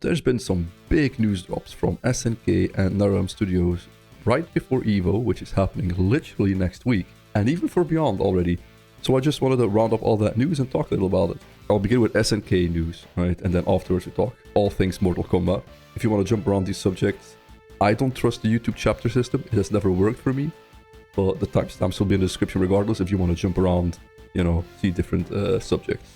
There's been some big news drops from SNK and NRS Studios right before EVO, which is happening literally next week, and even for Beyond already. So I just wanted to round up all that news and talk a little about it. I'll begin with SNK news, right? And then afterwards we talk all things Mortal Kombat. If you want to jump around these subjects, I don't trust the YouTube chapter system. It has never worked for me. But the timestamps will be in the description regardless if you want to jump around, see different subjects.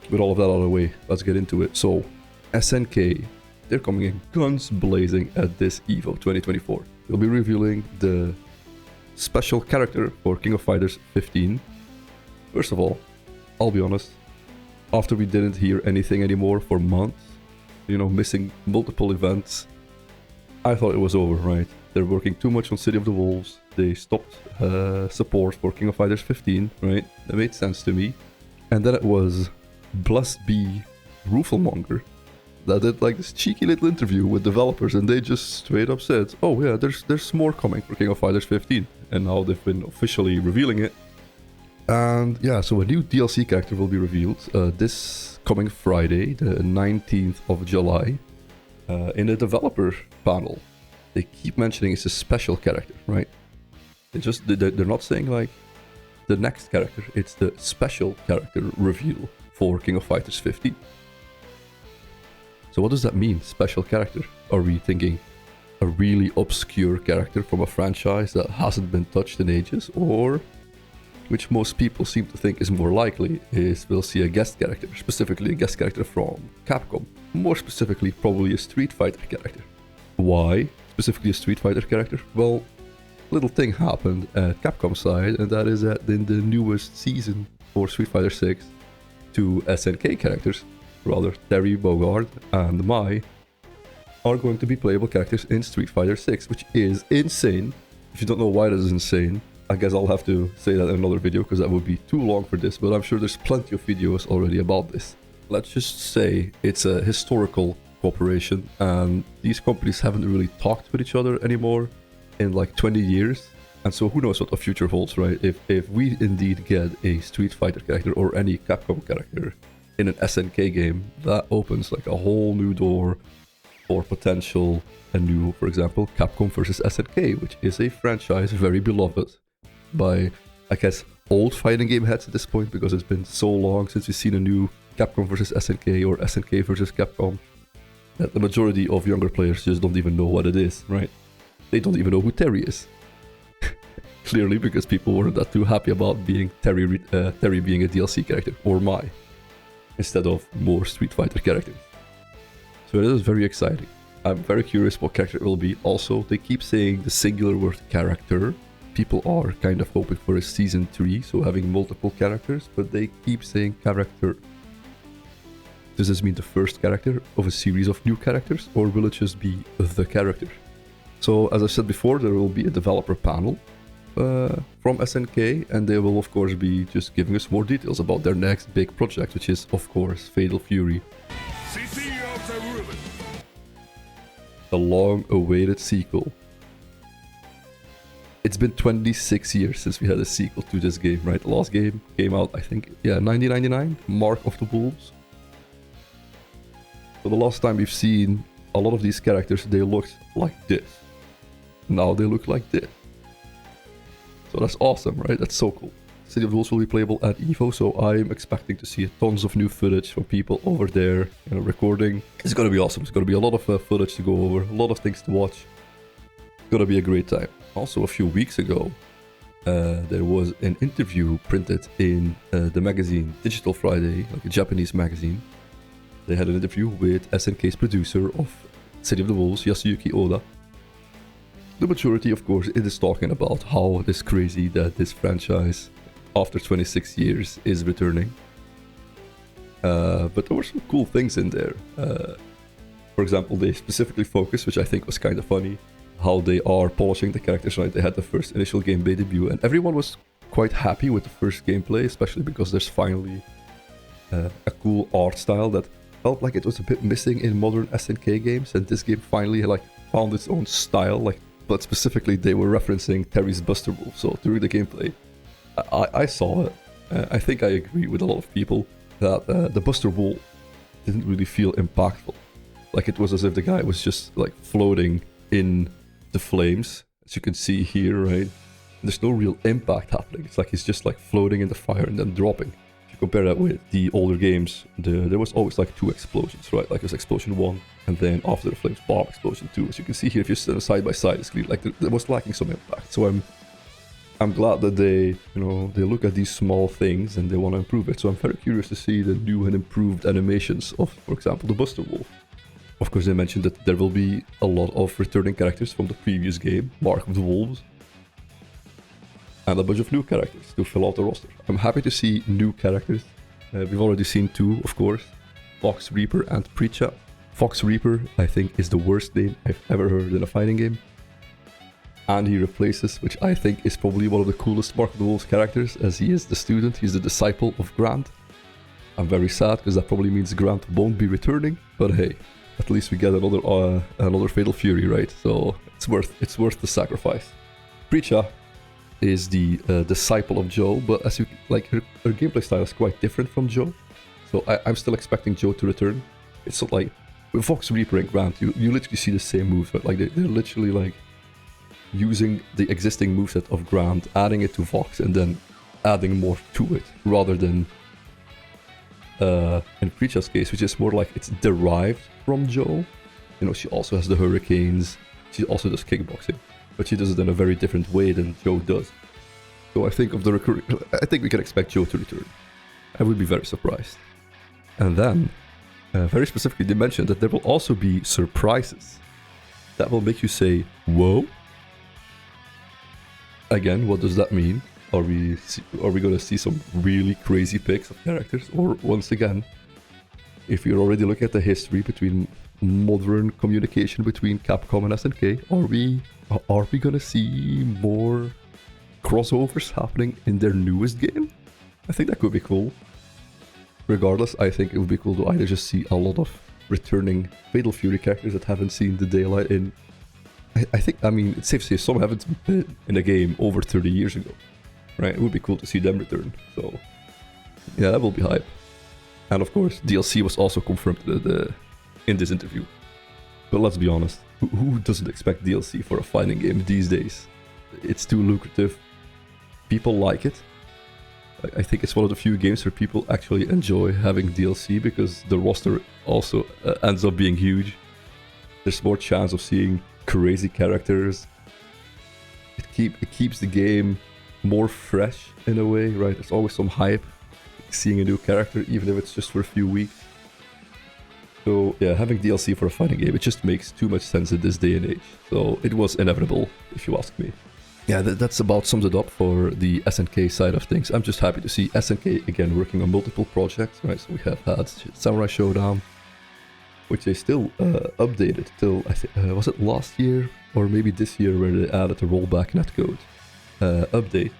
With all of that out of the way, let's get into it. So, SNK, they're coming in guns blazing at this EVO 2024. They'll be revealing the special character for King of Fighters 15. First of all, I'll be honest, after we didn't hear anything anymore for months, missing multiple events, I thought it was over, right? They're working too much on City of the Wolves. They stopped support for King of Fighters 15, right? That made sense to me. And then it was Blessed Be Rooflemonger that did like this cheeky little interview with developers, and they just straight up said, oh yeah, there's more coming for King of Fighters 15. And now they've been officially revealing it. And yeah, so a new DLC character will be revealed this coming Friday, the 19th of July, in a developer panel. They keep mentioning it's a special character, right? They're not saying like the next character, it's the special character reveal for King of Fighters 15. So what does that mean, special character? Are we thinking a really obscure character from a franchise that hasn't been touched in ages? Or, which most people seem to think is more likely, is we'll see a guest character, specifically a guest character from Capcom. More specifically, probably a Street Fighter character. Why specifically a Street Fighter character? Well, little thing happened at Capcom side, and that is that in the newest season for Street Fighter 6, two SNK characters, rather Terry Bogard and Mai, are going to be playable characters in Street Fighter 6, which is insane. If you don't know why that is insane, I guess I'll have to say that in another video because that would be too long for this, but I'm sure there's plenty of videos already about this. Let's just say it's a historical cooperation, and these companies haven't really talked with each other anymore in like 20 years. And so who knows what the future holds, right? If we indeed get a Street Fighter character or any Capcom character in an SNK game, that opens like a whole new door for potential a new, for example, Capcom versus SNK, which is a franchise very beloved by, I guess, old fighting game heads at this point, because it's been so long since we've seen a new Capcom versus SNK or SNK versus Capcom that the majority of younger players just don't even know what it is, right? They don't even know who Terry is. Clearly, because people weren't that too happy about being Terry being a DLC character, or Mai, instead of more Street Fighter characters. So it is very exciting. I'm very curious what character it will be. Also, they keep saying the singular word character. People are kind of hoping for a season 3, so having multiple characters, but they keep saying character. Does this mean the first character of a series of new characters, or will it just be the character? So, as I said before, there will be a developer panel from SNK, and they will of course be just giving us more details about their next big project, which is of course Fatal Fury. The long-awaited sequel. It's been 26 years since we had a sequel to this game, right? The last game came out, I think, 1999, Mark of the Wolves. So the last time we've seen a lot of these characters, they looked like this. Now they look like this. So that's awesome, right? That's so cool. City of the Wolves will be playable at EVO, so I'm expecting to see tons of new footage from people over there, recording. It's gonna be awesome. It's gonna be a lot of footage to go over, a lot of things to watch. It's gonna be a great time. Also, a few weeks ago, there was an interview printed in the magazine Digital Friday, like a Japanese magazine. They had an interview with SNK's producer of City of the Wolves, Yasuyuki Oda. The majority, of course, it is talking about how it is crazy that this franchise, after 26 years, is returning. But there were some cool things in there. For example, they specifically focused, which I think was kind of funny, how they are polishing the characters, right? They had the first initial gameplay debut, and everyone was quite happy with the first gameplay, especially because there's finally a cool art style that felt like it was a bit missing in modern SNK games, and this game finally found its own style, but specifically they were referencing Terry's Buster Move. So during the gameplay, I saw it. I think I agree with a lot of people that the Buster Wall didn't really feel impactful. Like it was as if the guy was just like floating in the flames, as you can see here, right? There's no real impact happening. It's like he's just like floating in the fire and then dropping. If you compare that with the older games, there was always like 2 explosions, right? Like it was explosion 1, and then after the flames, bomb explosion 2. As you can see here, if you stand side by side, it's clear, like there was lacking some impact. So I'm glad that they look at these small things and they want to improve it. So I'm very curious to see the new and improved animations of, for example, the Buster Wolf. Of course, they mentioned that there will be a lot of returning characters from the previous game, Mark of the Wolves, and a bunch of new characters to fill out the roster. I'm happy to see new characters. We've already seen 2, of course, Fox Reaper and Preacha. Fox Reaper, I think, is the worst name I've ever heard in a fighting game. And he replaces, which I think is probably one of the coolest Mark of the Wolves characters, as he is the student, he's the disciple of Grant. I'm very sad, because that probably means Grant won't be returning, but hey, at least we get another Fatal Fury, right? So it's worth the sacrifice. Preacha is the disciple of Joe, but as you like, her gameplay style is quite different from Joe. So I'm still expecting Joe to return. It's not like with Fox Reaper and Grant, you literally see the same moves, right? Like they're literally like using the existing moveset of Grant, adding it to Fox, and then adding more to it, rather than in Preacha's case, which is more like it's derived from Joe. You know, she also has the hurricanes, she also does kickboxing, but she does it in a very different way than Joe does. So I think I think we can expect Joe to return. I would be very surprised. And then, very specifically, they mentioned that there will also be surprises that will make you say, whoa. Again, what does that mean? Are we going to see some really crazy picks of characters? Or once again, if you're already looking at the history between modern communication between Capcom and SNK, are we going to see more crossovers happening in their newest game? I think that could be cool. Regardless, I think it would be cool to either just see a lot of returning Fatal Fury characters that haven't seen the daylight in... I mean, it's safe to say some haven't been in a game over 30 years ago, right? It would be cool to see them return, so... yeah, that will be hype. And of course, DLC was also confirmed in this interview. But let's be honest, who doesn't expect DLC for a fighting game these days? It's too lucrative. People like it. I think it's one of the few games where people actually enjoy having DLC, because the roster also ends up being huge. There's more chance of seeing crazy characters. It keeps the game more fresh in a way, right? There's always some hype seeing a new character, even if it's just for a few weeks. So yeah, having DLC for a fighting game, it just makes too much sense in this day and age. So it was inevitable, if you ask me. Yeah, that's about sums it up for the SNK side of things. I'm just happy to see SNK again working on multiple projects, right? So we have had Samurai Showdown, which they still updated till, I think, was it last year or maybe this year, where they added the rollback netcode update.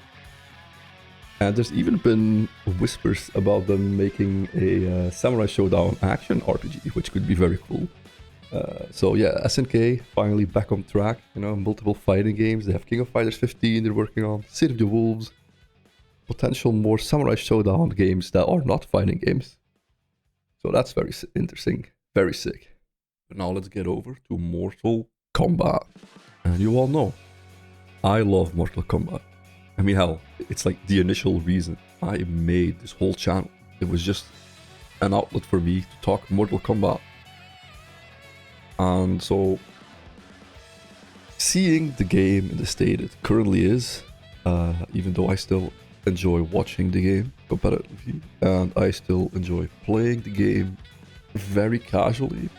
And there's even been whispers about them making a Samurai Showdown action RPG, which could be very cool. So yeah, SNK finally back on track, you know, multiple fighting games. They have King of Fighters 15 they're working on, City of the Wolves, potential more Samurai Showdown games that are not fighting games. So that's very interesting, very sick. But now let's get over to Mortal Kombat. And you all know, I love Mortal Kombat. I mean, hell, it's like the initial reason I made this whole channel. It was just an outlet for me to talk Mortal Kombat. And so, seeing the game in the state it currently is, even though I still enjoy watching the game competitively, and I still enjoy playing the game very casually,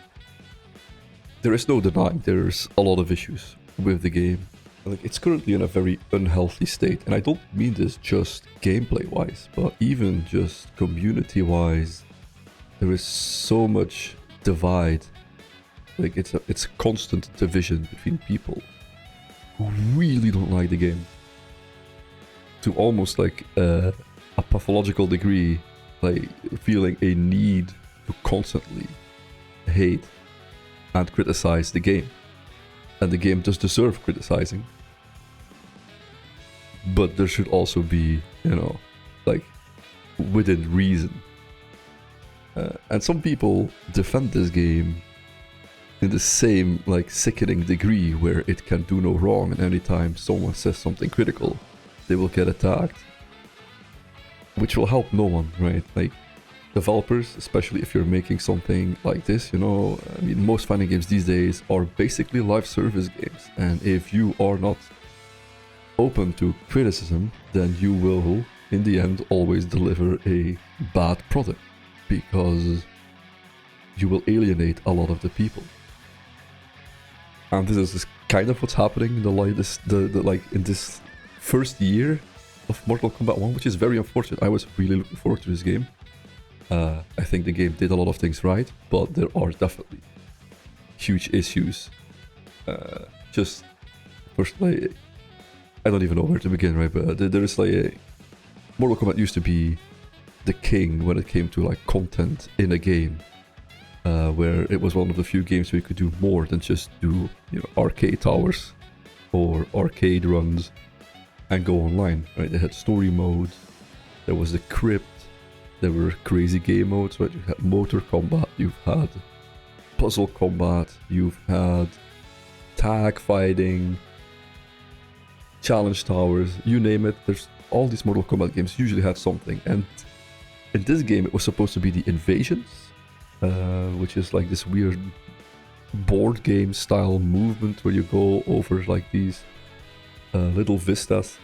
there is no denying there's a lot of issues with the game. Like, it's currently in a very unhealthy state, and I don't mean this just gameplay-wise, but even just community-wise. There is so much divide. Like, it's a constant division between people who really don't like the game, to almost like a pathological degree, like feeling a need to constantly hate and criticize the game. And the game does deserve criticizing, but there should also be, you know, like, within reason. And some people defend this game in the same like sickening degree where it can do no wrong, and anytime someone says something critical, they will get attacked, which will help no one, right? Like developers, especially if you're making something like this, you know, I mean, most fighting games these days are basically live service games, and if you are not open to criticism, then you will, in the end, always deliver a bad product, because you will alienate a lot of the people. And this is kind of what's happening in in this first year of Mortal Kombat 1, which is very unfortunate. I was really looking forward to this game. I think the game did a lot of things right, but there are definitely huge issues. Just firstly, I don't even know where to begin, right? But there is like Mortal Kombat used to be the king when it came to like content in a game, where it was one of the few games where you could do more than just do, you know, arcade towers or arcade runs and go online, right? They had story mode, there was the crypt, there were crazy game modes, right? You had motor combat, you've had puzzle combat, you've had tag fighting, challenge towers, you name it. There's all these Mortal Kombat games usually had something, and in this game it was supposed to be the Invasions, which is like this weird board game style movement where you go over like these little vistas,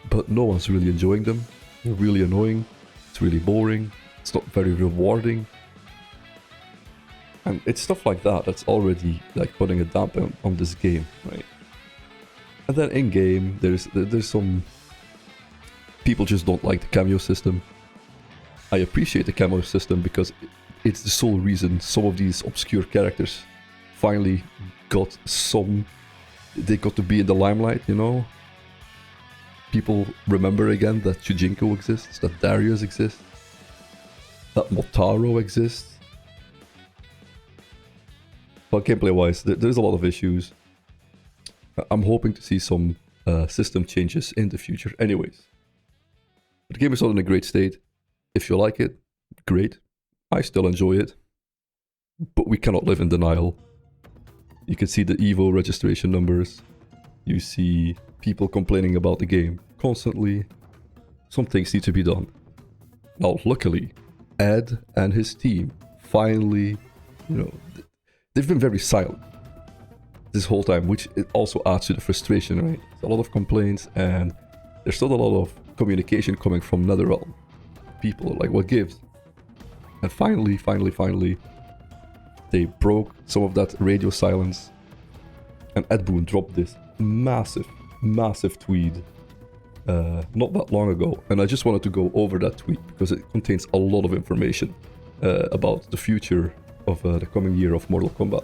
but no one's really enjoying them. They're really annoying, it's really boring, it's not very rewarding, and it's stuff like that that's already like putting a damper on this game, right? And then in game there's some people just don't like the cameo system. I appreciate the cameo system because it's the sole reason some of these obscure characters finally got they got to be in the limelight, you know? People remember again that Chujinko exists, that Darius exists, that Motaro exists. But gameplay-wise, there's a lot of issues. I'm hoping to see some system changes in the future anyways. The game is not in a great state. If you like it, great. I still enjoy it. But we cannot live in denial. You can see the Evo registration numbers. You see people complaining about the game constantly. Some things need to be done. Now, luckily, Ed and his team finally, you know, they've been very silent this whole time, which it also adds to the frustration, right? There's a lot of complaints, and there's still a lot of communication coming from NetherRealm. People are like, what gives? And finally, they broke some of that radio silence, and Ed Boon dropped this massive tweet not that long ago, and I just wanted to go over that tweet because it contains a lot of information about the future of the coming year of Mortal Kombat.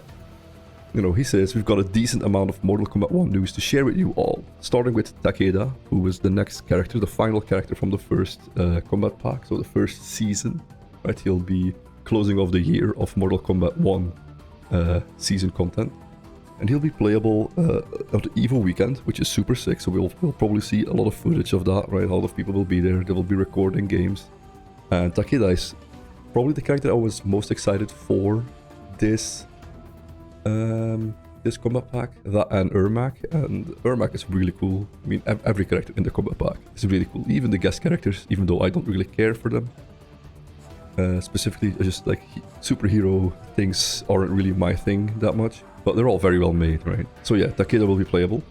You know, he says, we've got a decent amount of Mortal Kombat 1 news to share with you all, starting with Takeda, who is the next character, the final character from the first combat pack, so the first season, right? He'll be closing off the year of Mortal Kombat 1 season content, and he'll be playable on the EVO weekend, which is super sick, so we'll probably see a lot of footage of that, right? A lot of people will be there, they will be recording games, and Takeda is probably the character I was most excited for this combat pack, that and Ermac, and Ermac is really cool. I mean, every character in the combat pack is really cool, even the guest characters, even though I don't really care for them. Specifically, just like superhero things aren't really my thing that much, but they're all very well made, right? So yeah, Takeda will be playable,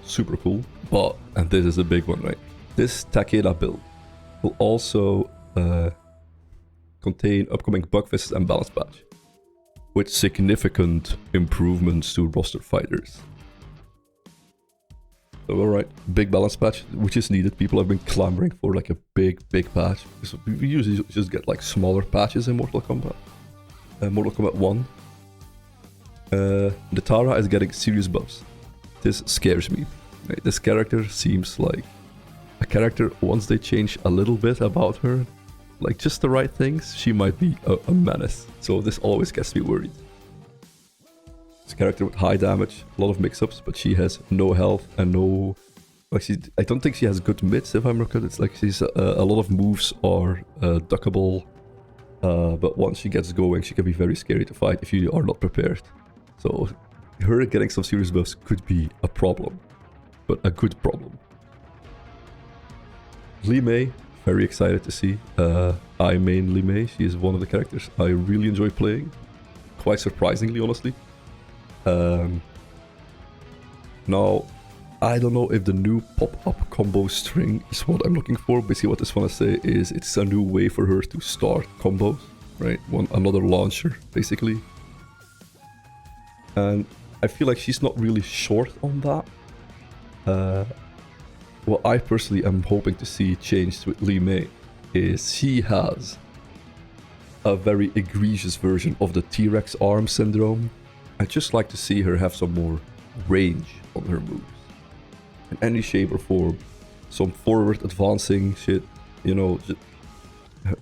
super cool, but, and this is a big one, right? This Takeda build will also contain upcoming bug fixes and balance patch, with significant improvements to roster fighters. So alright, big balance patch, which is needed. People have been clamoring for like a big patch, because we usually just get like smaller patches in Mortal Kombat. Mortal Kombat 1. The Tara is getting serious buffs. This scares me. Right? This character seems like a character, once they change a little bit about her, like just the right things, she might be a menace. So this always gets me worried. It's a character with high damage, a lot of mix-ups, but she has no health and no... Like I don't think she has good mids, if I'm correct. It's like she's a lot of moves are duckable, But once she gets going, she can be very scary to fight if you are not prepared. So her getting some serious buffs could be a problem, but a good problem. Li Mei, very excited to see. I main Li Mei. She is one of the characters I really enjoy playing. Quite surprisingly, honestly. Now, I don't know if the new pop-up combo string is what I'm looking for. Basically, what this want to say is it's a new way for her to start combos, right? Another launcher, basically. And I feel like she's not really short on that. What I personally am hoping to see changed with Li Mei is she has a very egregious version of the T-Rex arm syndrome. I'd just like to see her have some more range on her moves. In any shape or form. Some forward advancing shit, you know.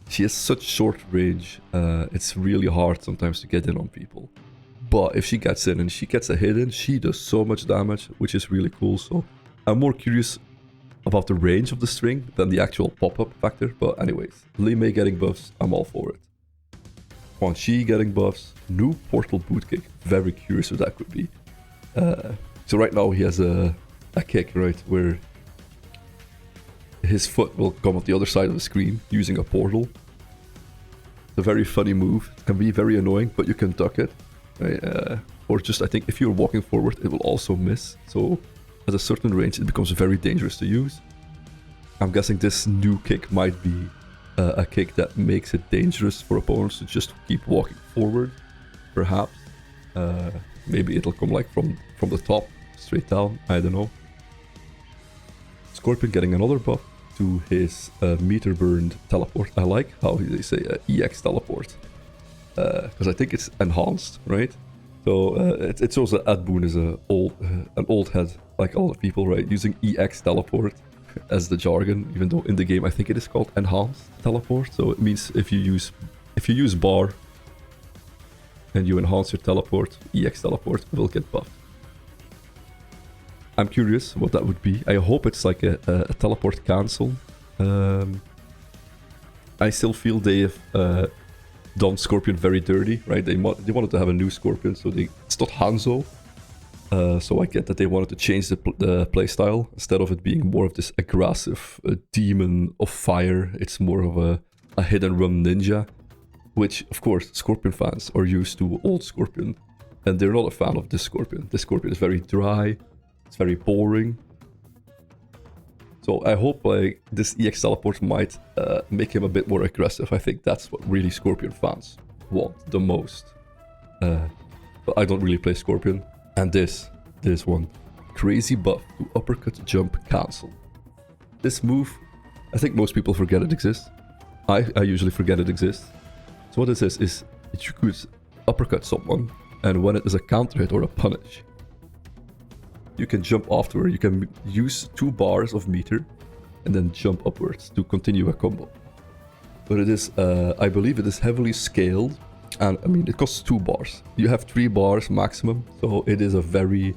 She has such short range, it's really hard sometimes to get in on people. But if she gets in and she gets a hit in, she does so much damage, which is really cool. So I'm more curious about the range of the string than the actual pop-up factor. But anyways, Li Mei getting buffs, I'm all for it. Quan Chi getting buffs, new portal boot kick, very curious what that could be. So right now he has a kick, right, where his foot will come on the other side of the screen using a portal. It's a very funny move. It can be very annoying, but you can duck it. Right? Or just, I think, if you're walking forward, it will also miss. So at a certain range, it becomes very dangerous to use. I'm guessing this new kick might be a kick that makes it dangerous for opponents to just keep walking forward, perhaps. Maybe it'll come like from the top, straight down, I don't know. Scorpion getting another buff to his meter burned teleport. I like how they say EX teleport. Because I think it's enhanced, right? So it shows that Ed Boon is an old head, like all the people, right? Using EX teleport as the jargon, even though in the game I think it is called enhanced teleport. So it means if you use bar and you enhance your teleport, EX teleport will get buffed. I'm curious what that would be. I hope it's like a teleport cancel. I still feel they have done Scorpion very dirty, right? They wanted to have a new Scorpion, so it's not Hanzo. So I get that they wanted to change the playstyle. Instead of it being more of this aggressive demon of fire, it's more of a hit and run ninja. Which, of course, Scorpion fans are used to old Scorpion. And they're not a fan of this Scorpion. This Scorpion is very dry. It's very boring. So I hope like this EX teleport might make him a bit more aggressive. I think that's what really Scorpion fans want the most. But I don't really play Scorpion. And this one. Crazy buff to uppercut jump cancel. This move, I think most people forget it exists. I usually forget it exists. So what this is that you could uppercut someone, and when it is a counter hit or a punish, you can jump afterward. You can use 2 bars of meter and then jump upwards to continue a combo. But it is, I believe it is heavily scaled, and I mean it costs 2 bars. You have 3 bars maximum, so it is a very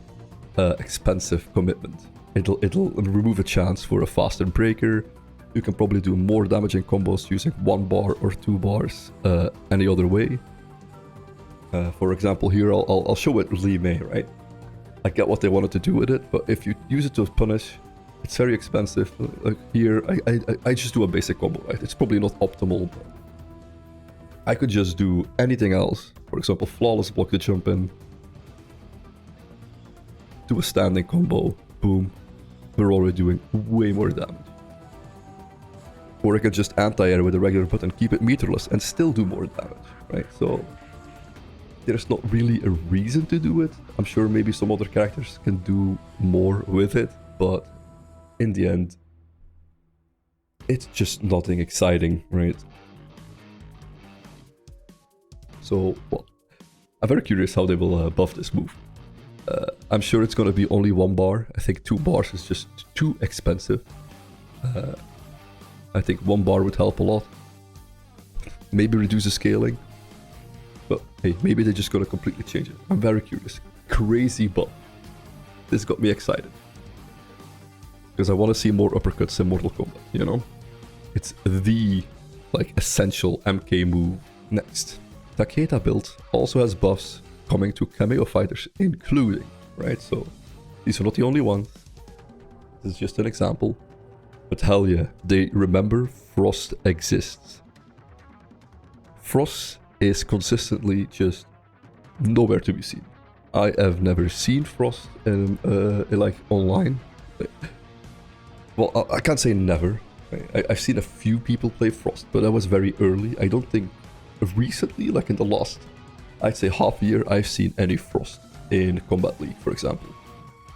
expensive commitment. It'll remove a chance for a faster breaker. You can probably do more damage in combos using 1 bar or 2 bars any other way. For example, here I'll show it Li Mei, right? I get what they wanted to do with it, but if you use it to punish, it's very expensive. Like here, I just do a basic combo, right? It's probably not optimal, but I could just do anything else. For example, flawless block the jump in, do a standing combo, boom. We're already doing way more damage. Or I could just anti-air with a regular button, keep it meterless, and still do more damage, right? So there's not really a reason to do it. I'm sure maybe some other characters can do more with it, but in the end, it's just nothing exciting, right? So, well, I'm very curious how they will buff this move. I'm sure it's going to be only 1 bar. I think 2 bars is just too expensive. I think 1 bar would help a lot. Maybe reduce the scaling. But hey, maybe they're just gonna completely change it. I'm very curious. Crazy buff. This got me excited. Because I want to see more uppercuts in Mortal Kombat, you know? It's the, like, essential MK move Next, Takeda build also has buffs coming to cameo fighters, including, right? So these are not the only ones. This is just an example. But hell yeah, they remember Frost exists. Frost is consistently just nowhere to be seen. I have never seen Frost in like online. Well, I can't say never. I've seen a few people play Frost, but that was very early. I don't think recently, like in the last, I'd say half year, I've seen any Frost in Combat League, for example.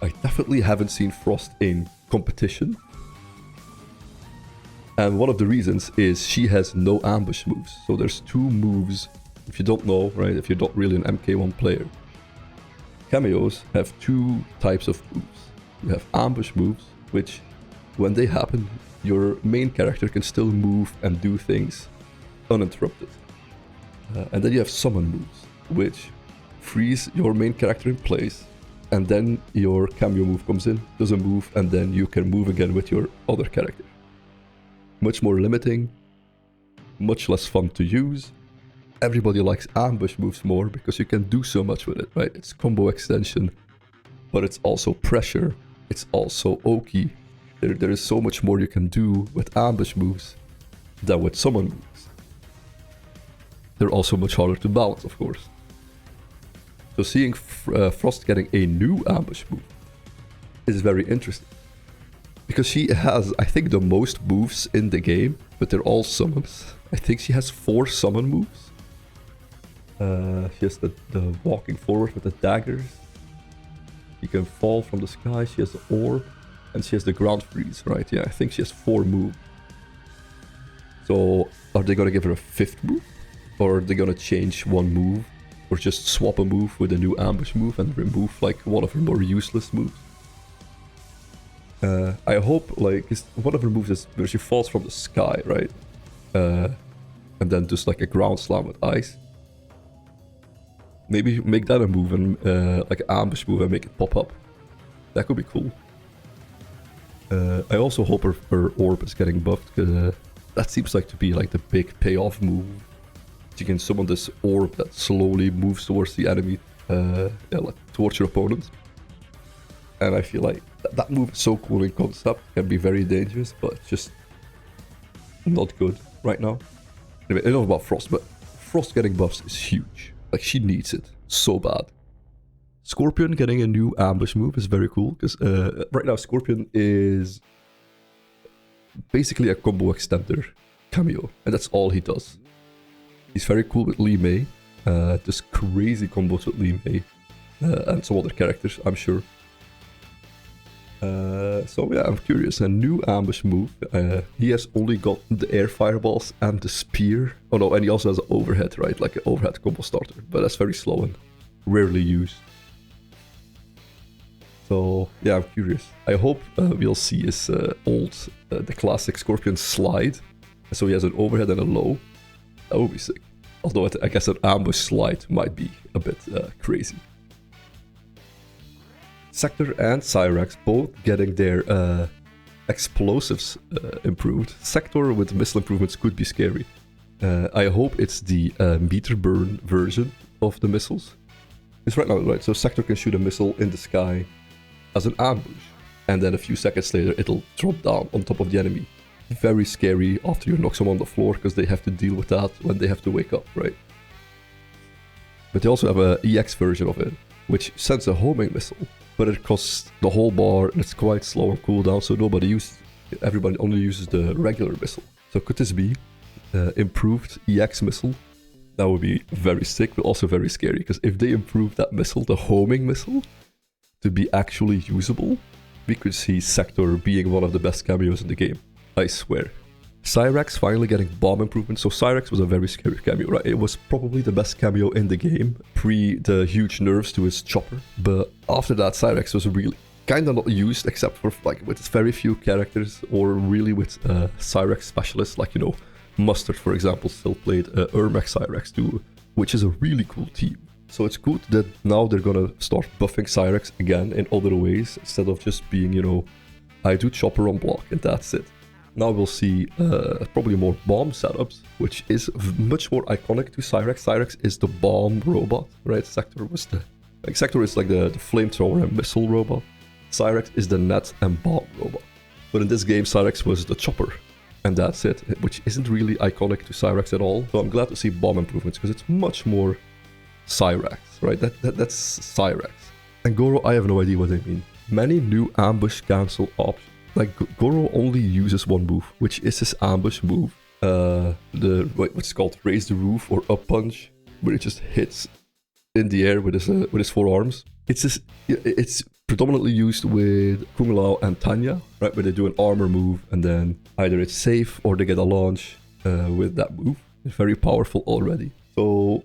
I definitely haven't seen Frost in competition. And one of the reasons is she has no ambush moves. So there's two moves, if you don't know, right, if you're not really an MK1 player. Cameos have two types of moves. You have ambush moves, which when they happen, your main character can still move and do things uninterrupted. And then you have summon moves, which freeze your main character in place, and then your cameo move comes in, does a move, and then you can move again with your other character. Much more limiting, much less fun to use. Everybody likes ambush moves more because you can do so much with it, right? It's combo extension, but it's also pressure, it's also Oki. There is so much more you can do with ambush moves than with summon moves. They're also much harder to balance, of course. So seeing Frost getting a new ambush move is very interesting. Because she has, I think, the most moves in the game, but they're all summons. I think she has 4 summon moves. She has the walking forward with the daggers. She can fall from the sky, she has the orb, and she has the ground freeze, right? Yeah, I think she has 4 moves. So, are they gonna give her a 5th move? Or are they gonna change one move? Or just swap a move with a new ambush move and remove like one of her more useless moves? I hope, like, one of her moves is where she falls from the sky, right? And then just like a ground slam with ice. Maybe make that a move and like an ambush move and make it pop up. That could be cool. I also hope her orb is getting buffed, because that seems like to be like the big payoff move. You can summon this orb that slowly moves towards the enemy, yeah, like towards your opponent. And I feel like that move is so cool in concept, can be very dangerous, but just not good right now. Anyway, enough about Frost, but Frost getting buffs is huge. Like, she needs it so bad. Scorpion getting a new ambush move is very cool, because right now Scorpion is basically a combo extender cameo, and that's all he does. He's very cool with Li Mei, just crazy combos with Li Mei, and some other characters, I'm sure. So yeah, I'm curious. A new ambush move. He has only got the air fireballs and the spear. Oh no, and he also has an overhead, right? Like an overhead combo starter. But that's very slow and rarely used. So yeah, I'm curious. I hope we'll see his the classic Scorpion slide. So he has an overhead and a low. That would be sick. Although I guess an ambush slide might be a bit crazy. Sector and Cyrax both getting their explosives improved. Sector with missile improvements could be scary. I hope it's the meter burn version of the missiles. It's right now, right? So Sector can shoot a missile in the sky as an ambush, and then a few seconds later it'll drop down on top of the enemy. Very scary after you knock someone on the floor, because they have to deal with that when they have to wake up, right? But they also have a EX version of it, which sends a homing missile, but it costs the whole bar and it's quite slow on cooldown, so nobody uses it. Everybody only uses the regular missile. So could this be improved EX missile? That would be very sick, but also very scary, because if they improve that missile, the homing missile, to be actually usable, we could see Sector being one of the best cameos in the game. I swear. Cyrax finally getting bomb improvements. So Cyrax was a very scary cameo, right? It was probably the best cameo in the game, pre the huge nerfs to his chopper. But after that, Cyrax was really kind of not used, except for like with very few characters, or really with Cyrax specialists, like, you know, Mustard, for example, still played Ermac Cyrax too, which is a really cool team. So it's good that now they're gonna start buffing Cyrax again in other ways, instead of just being, you know, I do chopper on block and that's it. Now we'll see probably more bomb setups, which is much more iconic to Cyrex. Cyrex is the bomb robot, right? Sector was Sector is like the flamethrower and missile robot. Cyrex is the net and bomb robot. But in this game, Cyrex was the chopper. And that's it, which isn't really iconic to Cyrex at all. So I'm glad to see bomb improvements, because it's much more Cyrex, right? That's Cyrex. And Goro, I have no idea what they mean. Many new ambush cancel options. Like, Goro only uses one move, which is his ambush move. What's called raise the roof or up punch, where it just hits in the air with his forearms. It's predominantly used with Kung Lao and Tanya, right? Where they do an armor move and then either it's safe or they get a launch with that move. It's very powerful already. So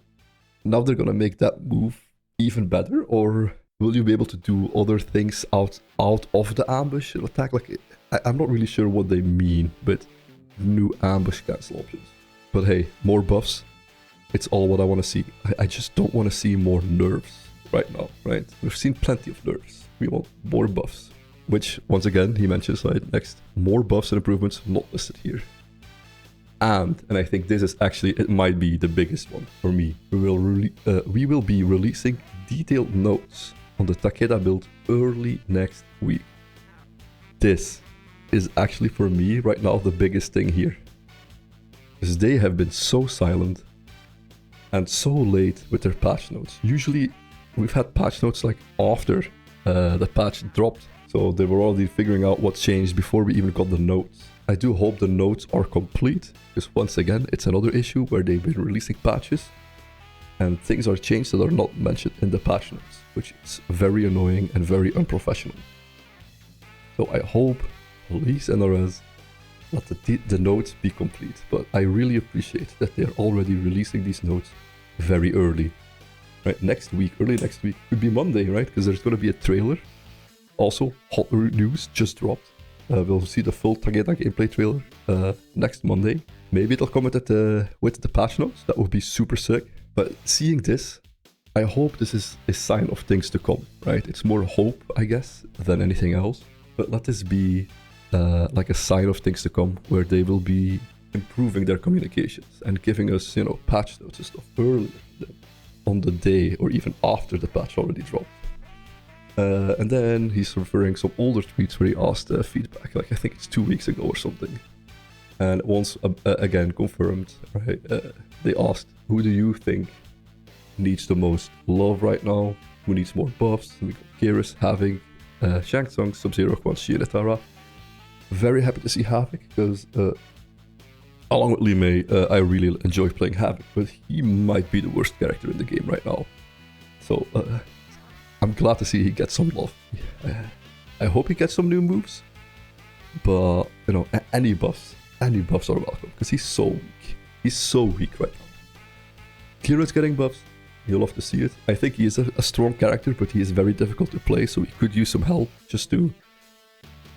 now they're gonna make that move even better, or will you be able to do other things out of the ambush attack? Like, I'm not really sure what they mean, but new ambush cancel options. But hey, more buffs. It's all what I want to see. I just don't want to see more nerfs right now, right? We've seen plenty of nerfs. We want more buffs. Which, once again, he mentions, right, next, more buffs and improvements not listed here. And I think this is actually, it might be the biggest one for me. We will be releasing detailed notes on the Takeda build early next week. This is actually, for me, right now, the biggest thing here. Because they have been so silent and so late with their patch notes. Usually, we've had patch notes like after the patch dropped. So they were already figuring out what changed before we even got the notes. I do hope the notes are complete, because once again, it's another issue where they've been releasing patches and things are changed that are not mentioned in the patch notes, which is very annoying and very unprofessional. So I hope, please NRS, let the notes be complete, but I really appreciate that they're already releasing these notes very early. Right, next week, early next week, could be Monday, right? Because there's going to be a trailer. Also, hot news just dropped. We'll see the full Takeda gameplay trailer next Monday. Maybe it'll come with the patch notes. That would be super sick. But seeing this, I hope this is a sign of things to come, right? It's more hope, I guess, than anything else. But let this be like a sign of things to come, where they will be improving their communications and giving us, patch notes and stuff earlier on the day or even after the patch already dropped. And then he's referring some older tweets where he asked feedback, like I think it's 2 weeks ago or something. And once again confirmed, right? They asked, who do you think needs the most love right now? Who needs more buffs? We got Geras, Havoc, Shang Tsung, Sub-Zero, Quan Chi, and Tara. Very happy to see Havoc, because along with Li Mei, I really enjoy playing Havoc, but he might be the worst character in the game right now. So I'm glad to see he gets some love. I hope he gets some new moves, but any buffs are welcome, because he's so weak. He's so weak right now. Kira's getting buffs. You'll love to see it. I think he is a strong character, but he is very difficult to play, so he could use some help just to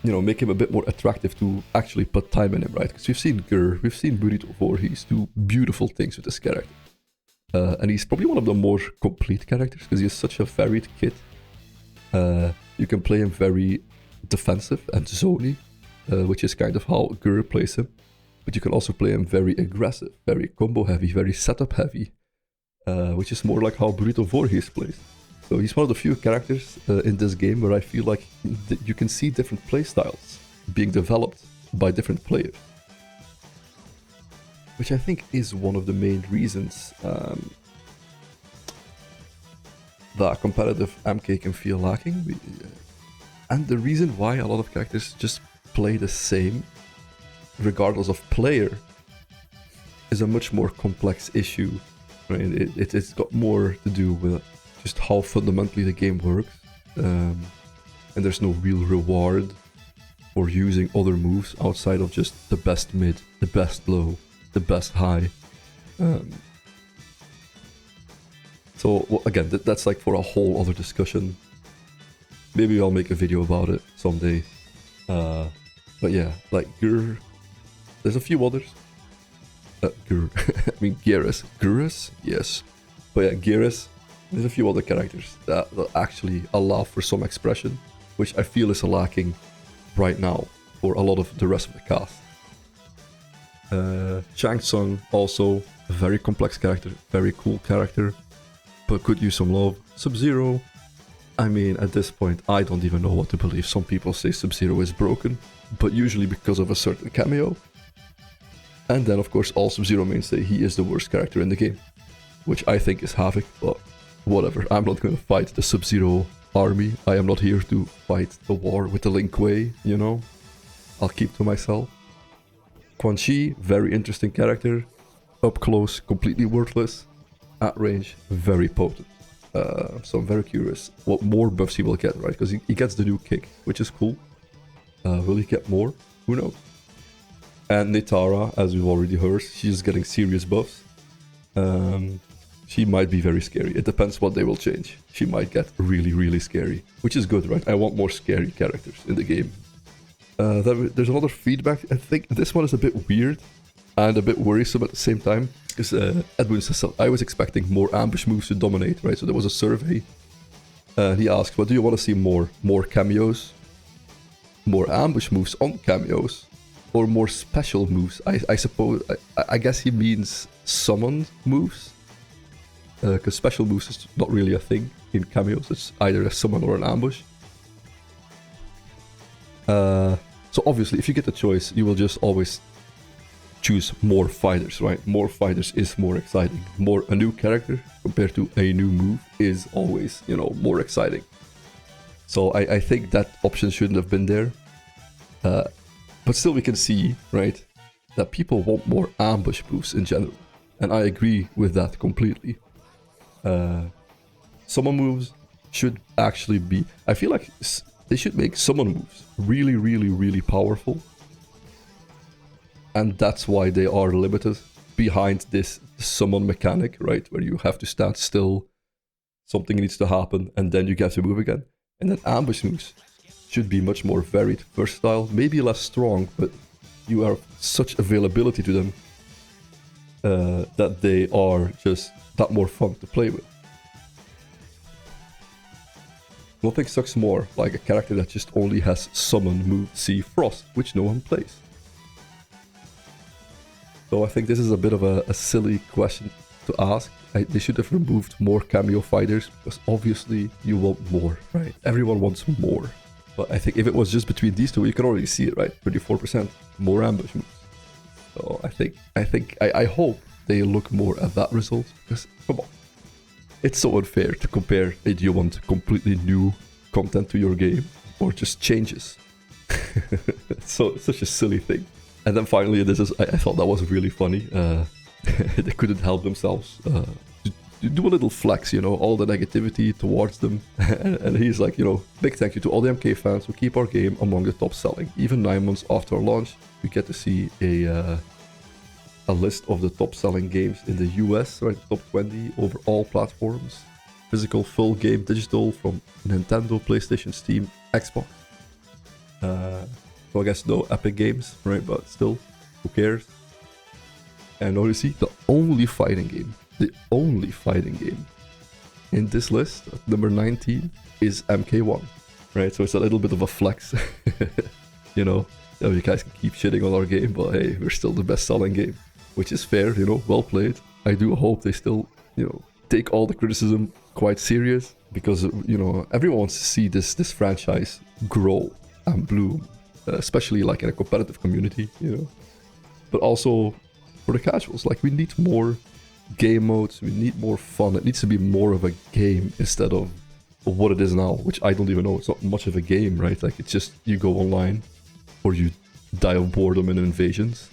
make him a bit more attractive to actually put time in him, right? Because we've seen Gur, we've seen Burrito Voorhees do beautiful things with this character. And he's probably one of the more complete characters, because he has such a varied kit. You can play him very defensive and zoney, which is kind of how Gur plays him. But you can also play him very aggressive, very combo heavy, very setup heavy, which is more like how Burrito Voorhees plays. So he's one of the few characters in this game where I feel like you can see different playstyles being developed by different players. Which I think is one of the main reasons that competitive MK can feel lacking. And the reason why a lot of characters just play the same, regardless of player, is a much more complex issue. Right? It's got more to do with just how fundamentally the game works, and there's no real reward for using other moves outside of just the best mid, the best low, the best high. So again, that's like for a whole other discussion. Maybe I'll make a video about it someday. But yeah, like Gur, there's a few others. Gur, I mean Geras. Geras, yes. But yeah, Geras. There's a few other characters that actually allow for some expression, which I feel is lacking right now for a lot of the rest of the cast. Shang Tsung, also a very complex character, very cool character, but could use some love. Sub-Zero, I mean, at this point, I don't even know what to believe. Some people say Sub-Zero is broken, but usually because of a certain cameo. And then, of course, all Sub-Zero mains say he is the worst character in the game, which I think is Havoc, but whatever. I'm not going to fight the Sub-Zero army. I am not here to fight the war with the Lin Kuei, you know? I'll keep to myself. Quan Chi, very interesting character. Up close, completely worthless. At range, very potent. So I'm very curious what more buffs he will get, right? Because he gets the new kick, which is cool. Will he get more? Who knows? And Nitara, as we've already heard, she's getting serious buffs. She might be very scary. It depends what they will change. She might get really, really scary, which is good, right? I want more scary characters in the game. There's another feedback. I think this one is a bit weird and a bit worrisome at the same time. Because Edwin says, I was expecting more ambush moves to dominate, right? So there was a survey. He asked, what do you want to see more? More cameos? More ambush moves on cameos? Or more special moves? I suppose, I guess he means summoned moves. Because special moves is not really a thing in cameos. It's either a summon or an ambush. So obviously, if you get the choice, you will just always choose more fighters, right? More fighters is more exciting. A new character compared to a new move is always, you know, more exciting. So I think that option shouldn't have been there. But still we can see, right, that people want more ambush moves in general. And I agree with that completely. Summon moves should actually be... I feel like they should make summon moves really, really, really powerful. And that's why they are limited behind this summon mechanic, right? Where you have to stand still, something needs to happen, and then you get to move again. And then ambush moves should be much more varied, versatile, maybe less strong, but you have such availability to them that they are just that more fun to play with. Nothing sucks more like a character that just only has summon move C Frost, which no one plays. So I think this is a bit of a silly question to ask. They should have removed more cameo fighters, because obviously you want more, right? Everyone wants more. But I think if it was just between these two, you can already see it, right? 34% more ambush moves. So I hope they look more at that result, because come on. It's so unfair to compare do you want completely new content to your game or just changes. It's such a silly thing. And then finally, I thought that was really funny. They couldn't help themselves to do a little flex, you know, all the negativity towards them. And he's like, you know, big thank you to all the MK fans who keep our game among the top selling. Even 9 months after our launch, we get to see a list of the top selling games in the US, right? Top 20 over all platforms. Physical, full game, digital from Nintendo, PlayStation, Steam, Xbox. So I guess no Epic Games, right? But still, who cares? And obviously, the only fighting game in this list, at number 19, is MK1, right? So it's a little bit of a flex, you know. You guys can keep shitting on our game, but hey, we're still the best-selling game, which is fair, you know. Well played. I do hope they still, you know, take all the criticism quite serious, because you know everyone wants to see this franchise grow and bloom. Especially like in a competitive community, you know. But also for the casuals, like we need more game modes, we need more fun. It needs to be more of a game instead of what it is now, which I don't even know. It's not much of a game, right? Like it's just you go online or you die of boredom in invasions.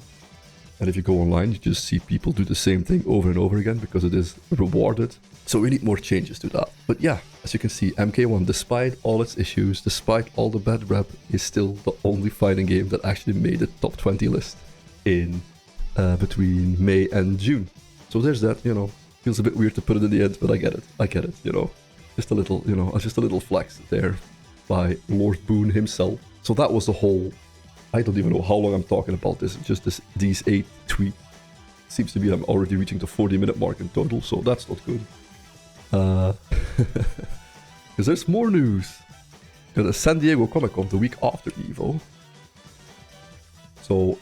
And if you go online, you just see people do the same thing over and over again because it is rewarded. So we need more changes to that. But yeah, as you can see, MK1, despite all its issues, despite all the bad rep, is still the only fighting game that actually made the top 20 list in between May and June. So there's that, you know. Feels a bit weird to put it in the end, but I get it, you know. Just a little, you know, just a little flex there by Lord Boone himself. So that was the whole, I don't even know how long I'm talking about this, just these 8 tweets. Seems to be I'm already reaching the 40-minute mark in total, so that's not good. Because there's more news. There's a San Diego Comic Con the week after Evo. So,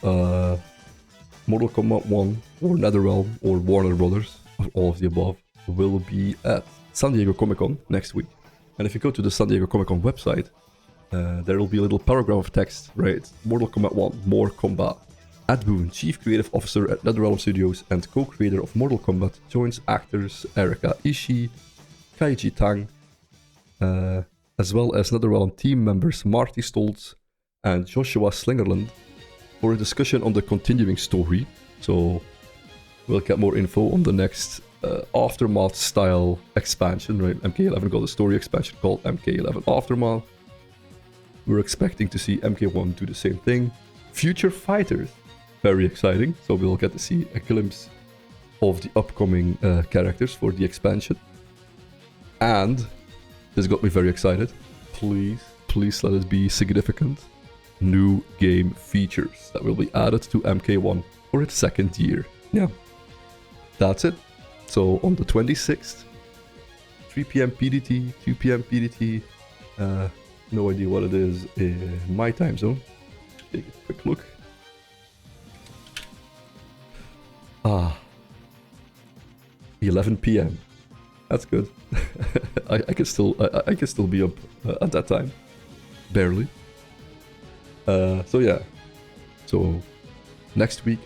Mortal Kombat 1 or NetherRealm or Warner Brothers, or all of the above, will be at San Diego Comic-Con next week. And if you go to the San Diego Comic-Con website, there will be a little paragraph of text, right? Mortal Kombat 1, more combat. Ed Boon, Chief Creative Officer at NetherRealm Studios and co-creator of Mortal Kombat, joins actors Erika Ishii, Kaiji Tang, as well as NetherRealm team members Marty Stoltz and Joshua Slingerland for a discussion on the continuing story. So we'll get more info on the next Aftermath style expansion, right? MK11 got a story expansion called MK11 Aftermath. We're expecting to see MK1 do the same thing. Future Fighters, very exciting. So we'll get to see a glimpse of the upcoming characters for the expansion. And this got me very excited. Please let it be significant. New game features that will be added to MK1 for its second year. Yeah, that's it. So on the 26th, 3 p.m. PDT, 2 p.m. PDT, no idea what it is in my time zone. Take a quick look. 11 p.m. That's good. I can still be up at that time, barely. So yeah. So next week,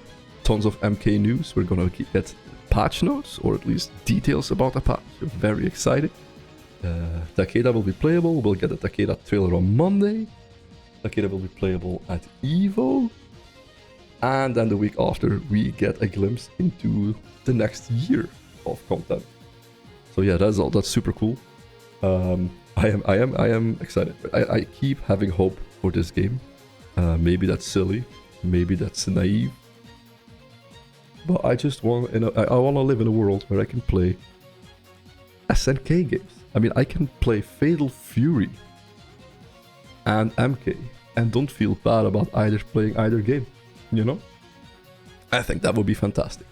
tons of MK news. We're gonna get patch notes, or at least details about the patch. We're very excited. Takeda will be playable. We'll get a Takeda trailer on Monday. Takeda will be playable at EVO. And then the week after, we get a glimpse into the next year of content. So yeah, that's super cool. I am excited. I keep having hope for this game. Maybe that's silly, maybe that's naive, but I just want, I want to live in a world where I can play SNK games. I mean, I can play Fatal Fury and MK and don't feel bad about playing either game. You know, I think that would be fantastic.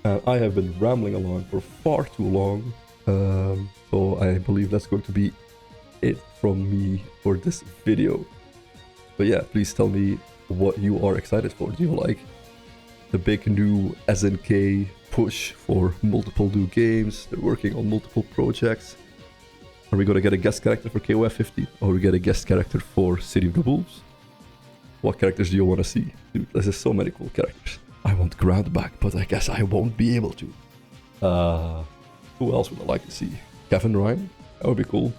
I have been rambling along for far too long, so I believe that's going to be it from me for this video. But yeah, please tell me what you are excited for. Do you like the big new SNK push for multiple new games? They're working on multiple projects. Are we gonna get a guest character for KOFXV? Or we get a guest character for City of the Wolves? What characters do you want to see? Dude, there's so many cool characters. I want Ground back, but I guess I won't be able to. Who else would I like to see? Kevin Ryan? That would be cool.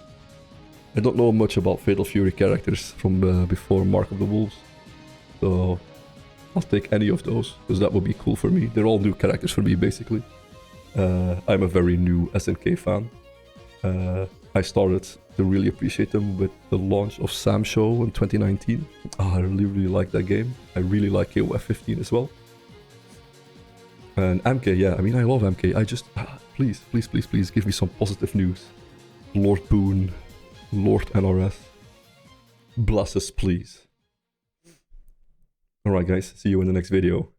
I don't know much about Fatal Fury characters from before Mark of the Wolves. So I'll take any of those, because that would be cool for me. They're all new characters for me, basically. I'm a very new SNK fan. I started to really appreciate them with the launch of Sam Show in 2019. I really like that game. I really like KOF15 as well. And MK, yeah, I mean, I love MK. I just, please give me some positive news. Lord Boon, Lord NRS. Bless us, please. Alright guys, see you in the next video.